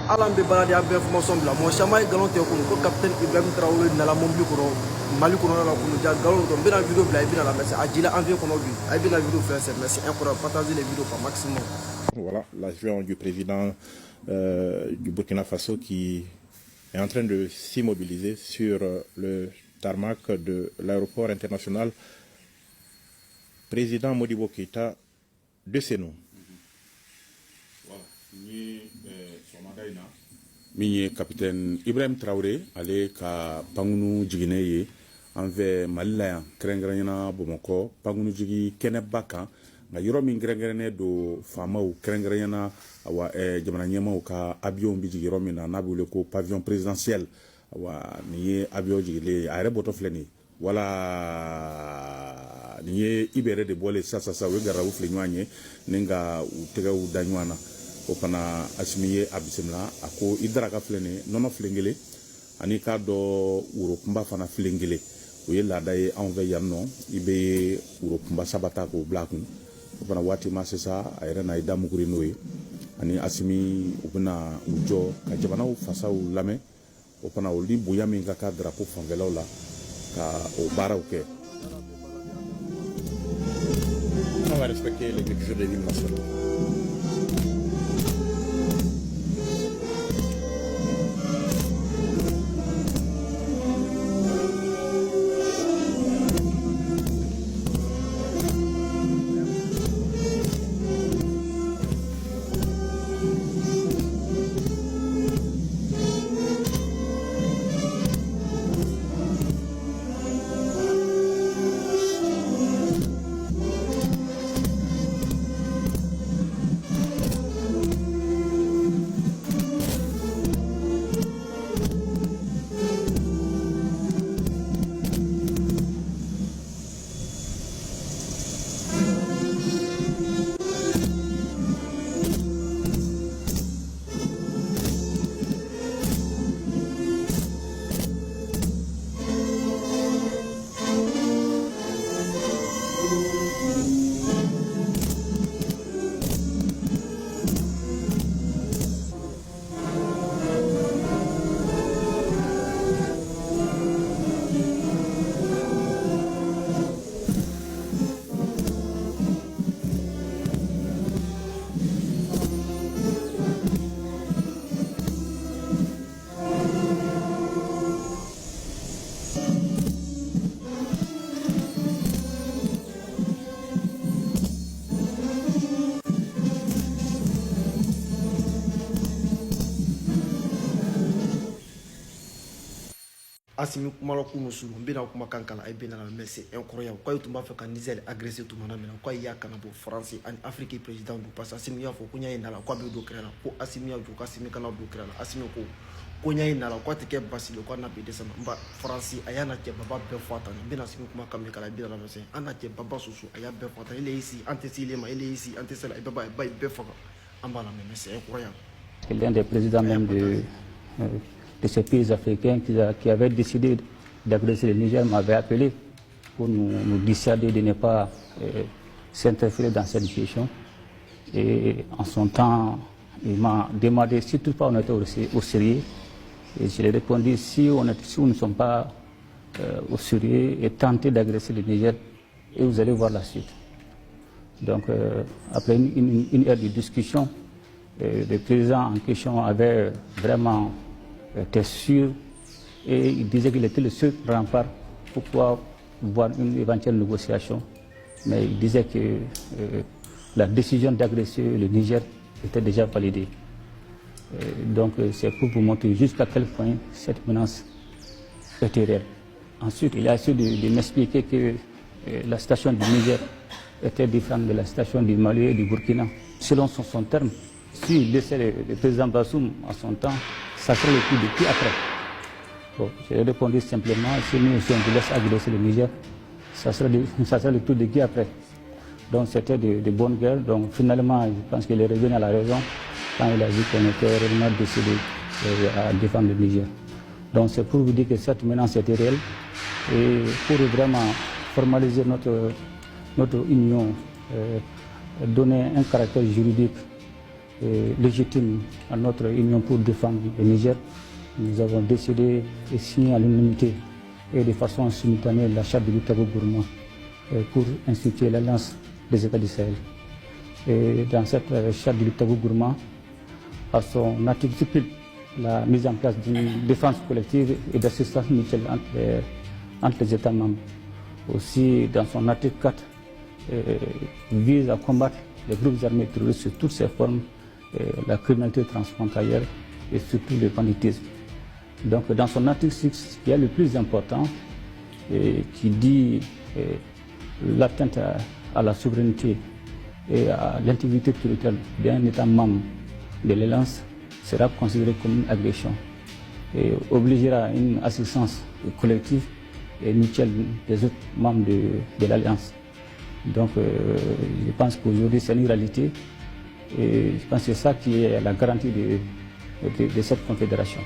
alan be balade a be information bila mo chama galon te ko capitaine Ibrahim Traoré na la mobile ko Mali ko na la ko ja galon to bina vidéo bila bina la merci ajila envie ko no bi ay bina vidéo faire c'est merci incroyable partager les vidéos par maximum. Voilà l'avion du président du Burkina Faso qui est en train de s'immobiliser sur le tarmac de l'aéroport international président Modibo Keïta de Sénou. Voilà, capitaine Ibrahim Traoré ale ka pangunu jigine ye anve Malila yan kɛrɛnkɛrɛnyana Bamakɔ pangunu jigi kɛnɛba kan nka yɔrɔ min kɛrɛnkɛrɛnnen do faamaw kɛrɛnkɛrɛnyana awa jamana ɲɛmaw ka avion bi jigi yɔrɔ min na n'a bɛ wele ko pavillon présidentiel awa nin ye avion jigilen a yɛrɛ bɔtɔ filɛ nin wala nin ye Ibe yɛrɛ de bɔlen sisan u ye garibuw filɛ ɲɔgɔn ye ni ka u tɛgɛw da ɲɔgɔn na o fana Asimi ye a bisimila a ko i daraka filɛ nin nɔnɔ filen kelen ani k'a dɔ worokunba fana filen kelen o ye laada ye anw fɛ yan nɔ i bɛ worokunba saba ta k'o bila a kun o fana waati ma sisan a yɛrɛ na i da muguri n'o ye ani Asimi u bɛna u jɔ ka jamanaw fasaw lamɛn o fana o ni bonya min ka k'a drapeau fanfɛlaw la ka o baaraw kɛ. On va respecter les écrits de l'hymne national. Asimi kumala kunu sulu mbina kuma kankala ay bina la merci incroyable ko yitumba fe kan Niger agressé tout mana mena ko ya kana bo France en Afrique président du passe Asimi ya fo kunya ina la ko be do krela ko Asimi ya ju ko Asimi kana do krela Asimi ko kunya ina la ko teke basile ko na be desama mba France ayana ke baba be fata bina Asimi kuma kamé kala bina la merci ana ke baba susu aya be fata il est ici anti-silema il est ici anti-sela et baba be fata ambala merci incroyable. L'un des présidents même de ces pays africains qui avaient décidé d'agresser le Niger m'avait appelé pour nous dissuader de ne pas s'interférer dans cette situation. Et en son temps, il m'a demandé si toutefois on était au sérieux. Et je lui ai répondu si nous ne sommes pas au sérieux et tenter d'agresser le Niger, et vous allez voir la suite. Donc après une heure de discussion, le président en question avait vraiment était sûr et il disait qu'il était le seul rempart pour pouvoir voir une éventuelle négociation. Mais il disait que la décision d'agresser le Niger était déjà validée. Donc c'est pour vous montrer jusqu'à quel point cette menace était réelle. Ensuite, il a essayé de m'expliquer que la situation du Niger était différente de la situation du Mali et du Burkina. Selon son terme, s'il laissait le président Bassoum à son temps, ça serait le coup de qui après. Bon, j'ai répondu simplement, si nous aussi on vous laisse agresser le Niger, ça serait le coup de qui après. Donc c'était de bonne guerre. Donc finalement, je pense qu'il est revenu à la raison quand il a dit qu'on était réellement décidé à défendre le Niger. Donc c'est pour vous dire que cette menace était réelle. Et pour vraiment formaliser notre union, donner un caractère juridique légitime à notre union pour défendre le Niger, nous avons décidé de signer à l'unanimité et de façon simultanée la charte de l'Outago gourmand pour instituer l'Alliance des États du Sahel. Et dans cette charte de l'Outago gourmand, à son article stipule la mise en place d'une défense collective et d'assistance mutuelle entre les États membres. Aussi, dans son article 4, vise à combattre les groupes armés terroristes sous toutes ses formes, la criminalité transfrontalière et surtout le banditisme. Donc, dans son article 6, qui est le plus important, qui dit l'atteinte à la souveraineté et à l'intégrité territoriale d'un État membre de l'Alliance sera considéré comme une agression et obligera une assistance collective et mutuelle des autres membres de l'Alliance. Donc je pense qu'aujourd'hui c'est une réalité et je pense que c'est ça qui est la garantie de cette confédération.